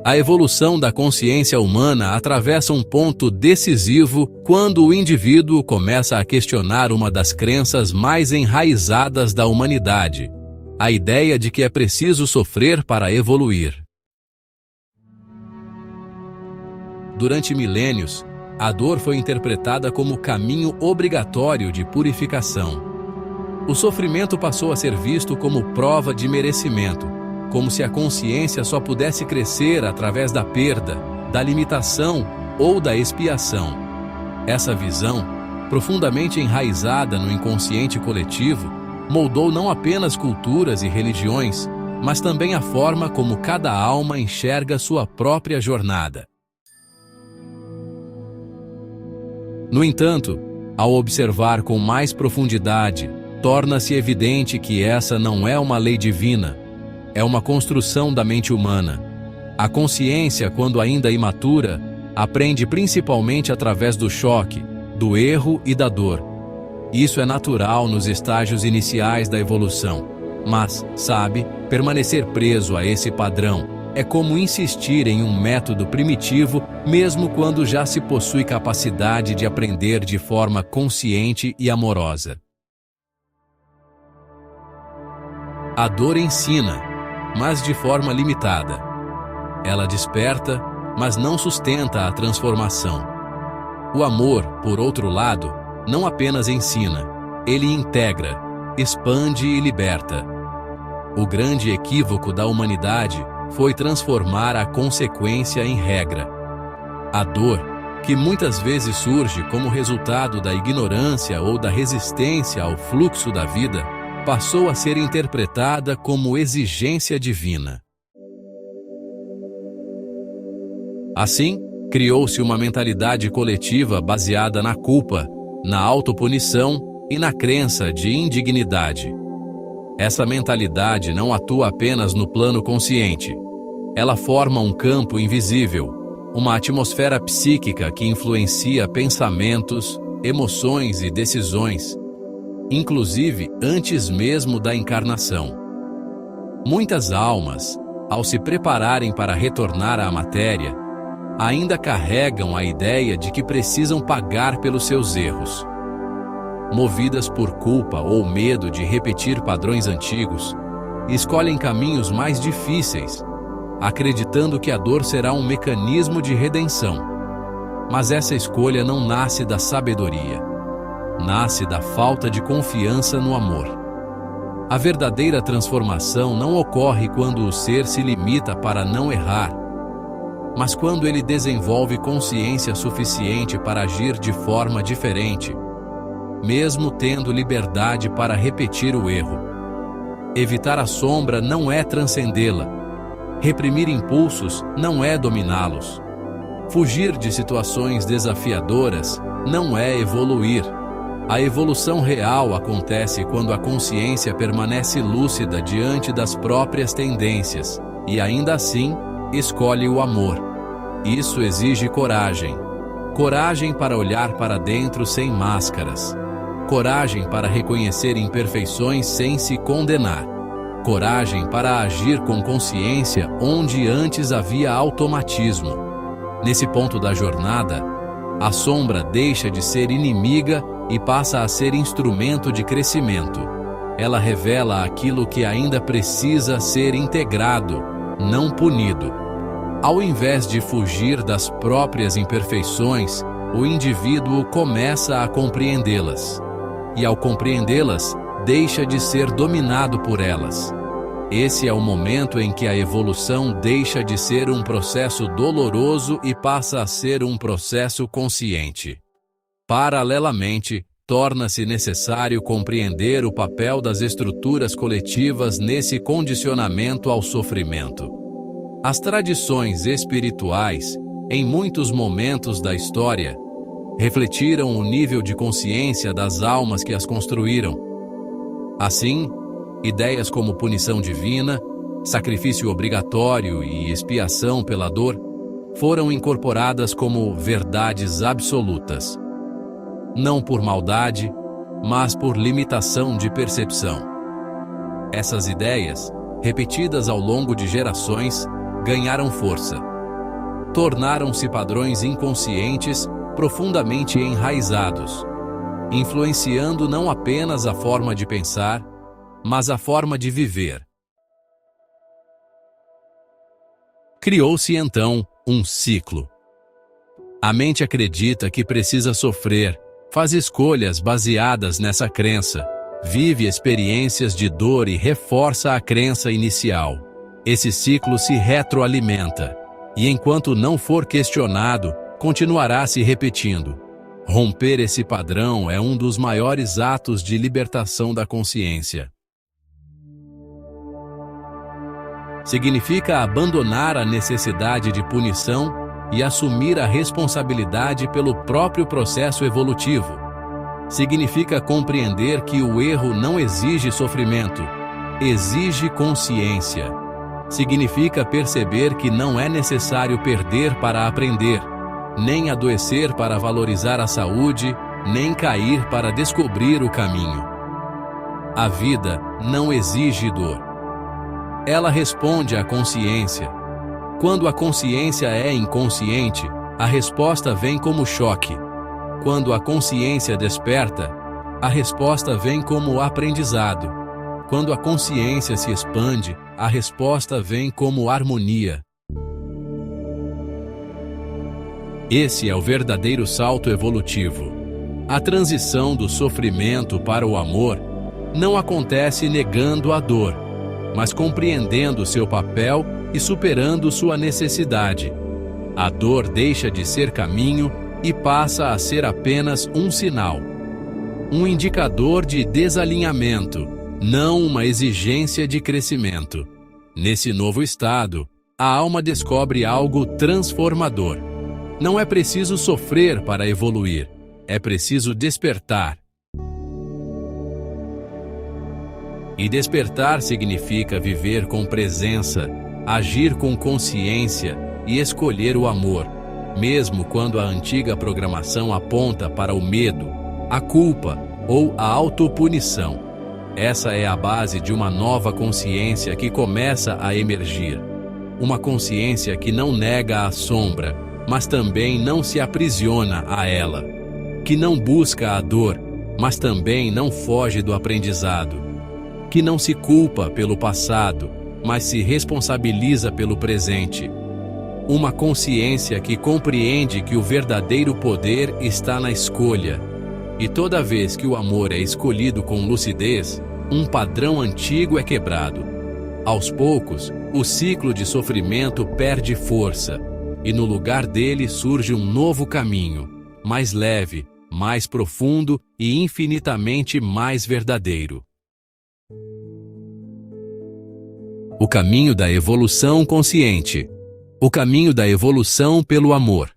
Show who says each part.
Speaker 1: A evolução da consciência humana atravessa um ponto decisivo quando o indivíduo começa a questionar uma das crenças mais enraizadas da humanidade: a ideia de que é preciso sofrer para evoluir. Durante milênios, a dor foi interpretada como caminho obrigatório de purificação. O sofrimento passou a ser visto como prova de merecimento, como se a consciência só pudesse crescer através da perda, da limitação ou da expiação. Essa visão, profundamente enraizada no inconsciente coletivo, moldou não apenas culturas e religiões, mas também a forma como cada alma enxerga sua própria jornada. No entanto, ao observar com mais profundidade, torna-se evidente que essa não é uma lei divina, é uma construção da mente humana. A consciência, quando ainda imatura, aprende principalmente através do choque, do erro e da dor. Isso é natural nos estágios iniciais da evolução, mas, sabe, permanecer preso a esse padrão é como insistir em um método primitivo, mesmo quando já se possui capacidade de aprender de forma consciente e amorosa. A dor ensina, mas de forma limitada. Ela desperta, mas não sustenta a transformação. O amor, por outro lado, não apenas ensina, ele integra, expande e liberta. O grande equívoco da humanidade foi transformar a consequência em regra. A dor, que muitas vezes surge como resultado da ignorância ou da resistência ao fluxo da vida, passou a ser interpretada como exigência divina. Assim, criou-se uma mentalidade coletiva baseada na culpa, na autopunição e na crença de indignidade. Essa mentalidade não atua apenas no plano consciente. Ela forma um campo invisível, uma atmosfera psíquica que influencia pensamentos, emoções e decisões, inclusive antes mesmo da encarnação. Muitas almas, ao se prepararem para retornar à matéria, ainda carregam a ideia de que precisam pagar pelos seus erros. Movidas por culpa ou medo de repetir padrões antigos, escolhem caminhos mais difíceis, acreditando que a dor será um mecanismo de redenção. Mas essa escolha não nasce da sabedoria. Nasce da falta de confiança no amor. A verdadeira transformação não ocorre quando o ser se limita para não errar, mas quando ele desenvolve consciência suficiente para agir de forma diferente, mesmo tendo liberdade para repetir o erro. Evitar a sombra não é transcendê-la. Reprimir impulsos não é dominá-los. Fugir de situações desafiadoras não é evoluir. A evolução real acontece quando a consciência permanece lúcida diante das próprias tendências e, ainda assim, escolhe o amor. Isso exige coragem. Coragem para olhar para dentro sem máscaras. Coragem para reconhecer imperfeições sem se condenar. Coragem para agir com consciência onde antes havia automatismo. Nesse ponto da jornada, a sombra deixa de ser inimiga e passa a ser instrumento de crescimento. Ela revela aquilo que ainda precisa ser integrado, não punido. Ao invés de fugir das próprias imperfeições, o indivíduo começa a compreendê-las. E ao compreendê-las, deixa de ser dominado por elas. Esse é o momento em que a evolução deixa de ser um processo doloroso e passa a ser um processo consciente. Paralelamente, torna-se necessário compreender o papel das estruturas coletivas nesse condicionamento ao sofrimento. As tradições espirituais, em muitos momentos da história, refletiram o nível de consciência das almas que as construíram. Assim, ideias como punição divina, sacrifício obrigatório e expiação pela dor foram incorporadas como verdades absolutas. Não por maldade, mas por limitação de percepção. Essas ideias, repetidas ao longo de gerações, ganharam força, tornaram-se padrões inconscientes profundamente enraizados, influenciando não apenas a forma de pensar, mas a forma de viver. Criou-se então um ciclo. A mente acredita que precisa sofrer, faz escolhas baseadas nessa crença, vive experiências de dor e reforça a crença inicial. Esse ciclo se retroalimenta, e enquanto não for questionado, continuará se repetindo. Romper esse padrão é um dos maiores atos de libertação da consciência. Significa abandonar a necessidade de punição e assumir a responsabilidade pelo próprio processo evolutivo. Significa compreender que o erro não exige sofrimento, exige consciência. Significa perceber que não é necessário perder para aprender, nem adoecer para valorizar a saúde, nem cair para descobrir o caminho. A vida não exige dor. Ela responde à consciência. Quando a consciência é inconsciente, a resposta vem como choque. Quando a consciência desperta, a resposta vem como aprendizado. Quando a consciência se expande, a resposta vem como harmonia. Esse é o verdadeiro salto evolutivo. A transição do sofrimento para o amor não acontece negando a dor, mas compreendendo seu papel e superando sua necessidade. A dor deixa de ser caminho e passa a ser apenas um sinal, um indicador de desalinhamento, não uma exigência de crescimento. Nesse novo estado, a alma descobre algo transformador. Não é preciso sofrer para evoluir, é preciso despertar. E despertar significa viver com presença, agir com consciência e escolher o amor, mesmo quando a antiga programação aponta para o medo, a culpa ou a autopunição. Essa é a base de uma nova consciência que começa a emergir. Uma consciência que não nega a sombra, mas também não se aprisiona a ela. Que não busca a dor, mas também não foge do aprendizado. Que não se culpa pelo passado, mas se responsabiliza pelo presente. Uma consciência que compreende que o verdadeiro poder está na escolha. E toda vez que o amor é escolhido com lucidez, um padrão antigo é quebrado. Aos poucos, o ciclo de sofrimento perde força, e no lugar dele surge um novo caminho, mais leve, mais profundo e infinitamente mais verdadeiro. O caminho da evolução consciente. O caminho da evolução pelo amor.